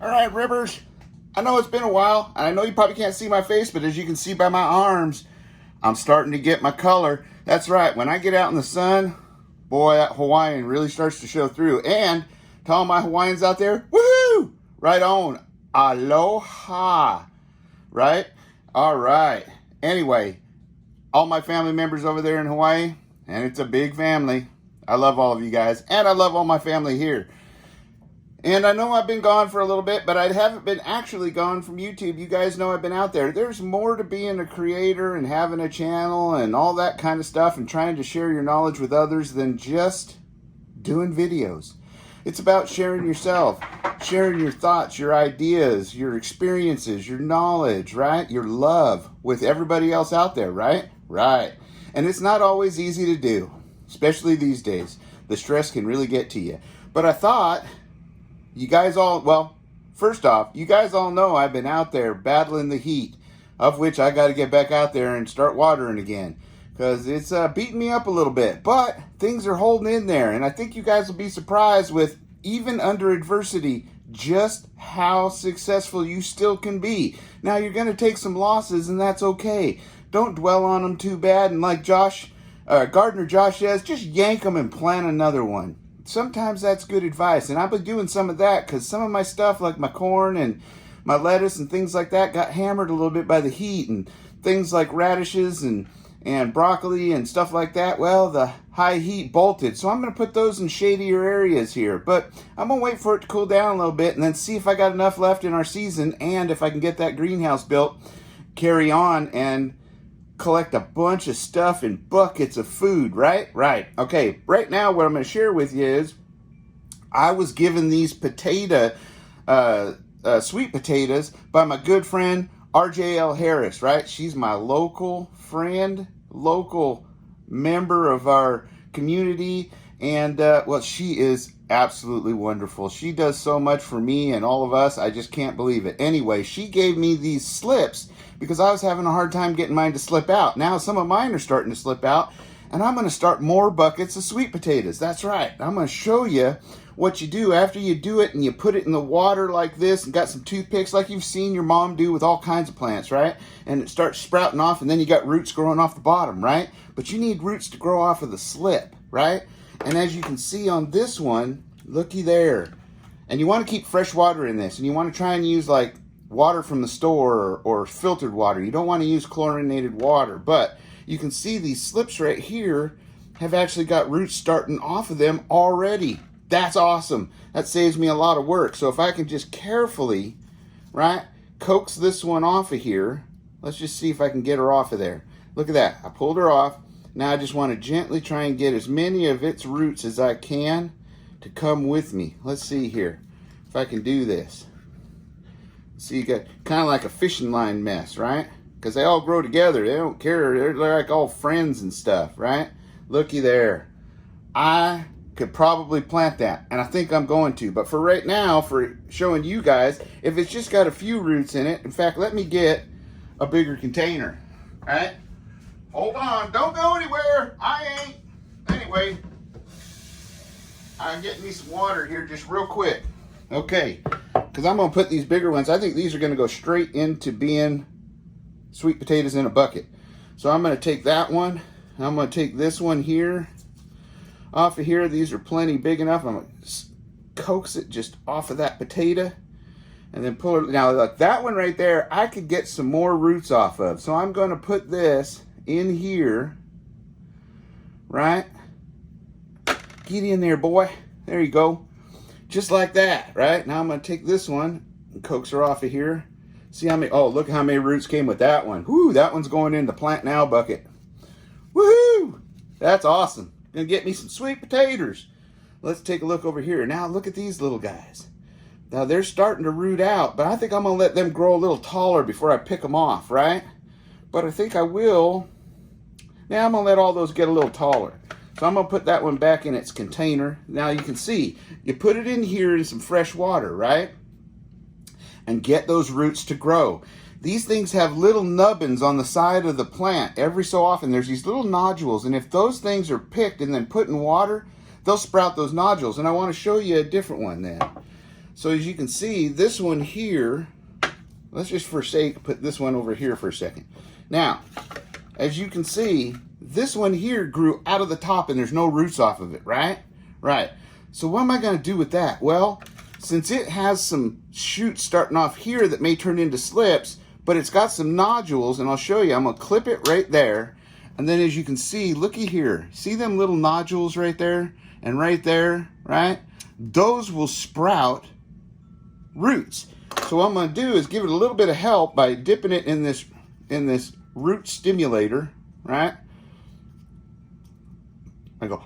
All right, Ribbers. I know it's been a while, and I know you probably can't see my face, but as you can see by my arms, I'm starting to get my color. That's right. When I get out in the sun, boy, that Hawaiian really starts to show through. And to all my Hawaiians out there, woohoo! Right on. Aloha. Right? All right. Anyway, all my family members over there in Hawaii, and it's a big family. I love all of you guys, and I love all my family here. And I know I've been gone for a little bit, but I haven't been actually gone from YouTube. You guys know I've been out there. There's more to being a creator and having a channel and all that kind of stuff and trying to share your knowledge with others than just doing videos. It's about sharing yourself, sharing your thoughts, your ideas, your experiences, your knowledge, right? Your love with everybody else out there, right? Right. And it's not always easy to do, especially these days. The stress can really get to you. But I thought, you guys all, well, first off, you guys all know I've been out there battling the heat, of which I got to get back out there and start watering again, because it's beating me up a little bit, but things are holding in there, and I think you guys will be surprised with, even under adversity, just how successful you still can be. Now, you're going to take some losses, and that's okay. Don't dwell on them too bad, and like Gardener Josh says, just yank them and plant another one. Sometimes that's good advice, and I've been doing some of that because some of my stuff, like my corn and my lettuce and things like that, got hammered a little bit by the heat, and things like radishes and broccoli and stuff like that, well, the high heat bolted. So I'm going to put those in shadier areas here, but I'm going to wait for it to cool down a little bit and then see if I got enough left in our season, and if I can get that greenhouse built, carry on and collect a bunch of stuff in buckets of food, right? Right. Okay, right now what I'm going to share with you is I was given these sweet potatoes by my good friend RJL Harris, right? She's my local friend, local member of our community, and well, she is absolutely wonderful. She does so much for me and all of us. I just can't believe it. Anyway, she gave me these slips because I was having a hard time getting mine to slip out. Now some of mine are starting to slip out, and I'm going to start more buckets of sweet potatoes. That's right. I'm going to show you what you do after you do it and you put it in the water like this and got some toothpicks like you've seen your mom do with all kinds of plants, right? And it starts sprouting off, and then you got roots growing off the bottom, right? But you need roots to grow off of the slip, right? And as you can see on this one, looky there. And you want to keep fresh water in this, and you want to try and use like water from the store or filtered water. You don't want to use chlorinated water, but you can see these slips right here have actually got roots starting off of them already. That's awesome. That saves me a lot of work. So if I can just carefully, right, coax this one off of here, let's just see if I can get her off of there. Look at that. I pulled her off. Now I just want to gently try and get as many of its roots as I can to come with me. Let's see here if I can do this. See, you got kind of like a fishing line mess, right? Because they all grow together. They don't care. They're like all friends and stuff, right? Looky there. I could probably plant that, and I think I'm going to. But for right now, for showing you guys, if it's just got a few roots in it, in fact, let me get a bigger container, right? Hold on. Don't go anywhere. I ain't. Anyway, I'm getting me some water here just real quick. Okay, because I'm going to put these bigger ones. I think these are going to go straight into being sweet potatoes in a bucket. So I'm going to take that one, and I'm going to take this one here off of here. These are plenty big enough. I'm going to coax it just off of that potato and then pull it. Now, like that one right there, I could get some more roots off of. So I'm going to put this in here, right? Get in there, boy. There you go. Just like that, right? Now I'm going to take this one and coax her off of here. See how many, oh, look how many roots came with that one. Whoo, that one's going in the plant now bucket. Woohoo! That's awesome. Gonna get me some sweet potatoes. Let's take a look over here. Now look at these little guys. Now they're starting to root out, but I think I'm gonna let them grow a little taller before I pick them off, right? But I think I will. Now I'm gonna let all those get a little taller. So I'm gonna put that one back in its container. Now you can see, you put it in here in some fresh water, right? And get those roots to grow. These things have little nubbins on the side of the plant. Every so often there's these little nodules, and if those things are picked and then put in water, they'll sprout those nodules. And I want to show you a different one then. So as you can see, this one here, let's just for sake put this one over here for a second. Now, as you can see, this one here grew out of the top and there's no roots off of it, right? Right. So what am I going to do with that? Well, since it has some shoots starting off here that may turn into slips, but it's got some nodules, and I'll show you, I'm going to clip it right there. And then as you can see, looky here. See them little nodules right there and right there, right? Those will sprout roots. So what I'm going to do is give it a little bit of help by dipping it in this root stimulator, right? I go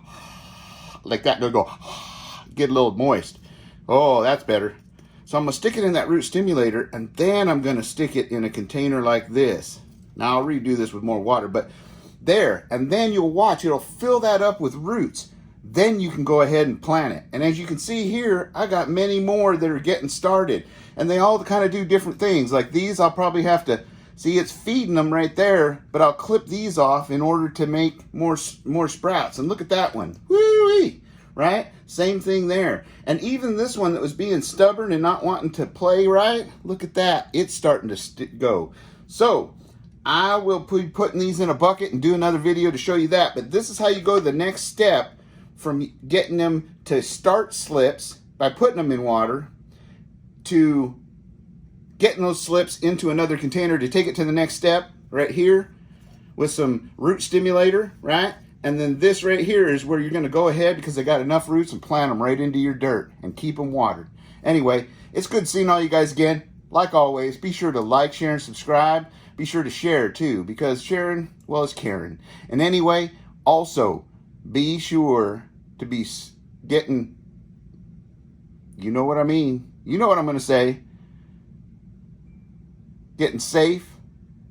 like that. Go get a little moist. Oh, that's better. So I'm going to stick it in that root stimulator, and then I'm going to stick it in a container like this. Now I'll redo this with more water, but there, and then you'll watch, it'll fill that up with roots. Then you can go ahead and plant it. And as you can see here, I got many more that are getting started, and they all kind of do different things. Like these, I'll probably have to, see it's feeding them right there, but I'll clip these off in order to make more sprouts. And look at that one. Woo-wee! Right? Same thing there. And even this one that was being stubborn and not wanting to play right, look at that. It's starting to go. So I will be putting these in a bucket and do another video to show you that. But this is how you go the next step from getting them to start slips by putting them in water to getting those slips into another container to take it to the next step right here with some root stimulator, right? And then this right here is where you're going to go ahead, because they got enough roots, and plant them right into your dirt and keep them watered. Anyway, it's good seeing all you guys again. Like always, be sure to like, share, and subscribe. Be sure to share too, because sharing, well, is caring. And anyway, also be sure to be getting, you know what I mean, you know what I'm going to say, getting safe,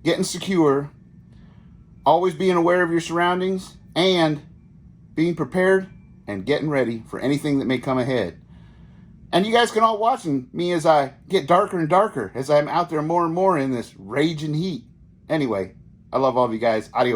getting secure, always being aware of your surroundings, and being prepared and getting ready for anything that may come ahead. And you guys can all watch me as I get darker and darker, as I'm out there more and more in this raging heat. Anyway, I love all of you guys. Adios.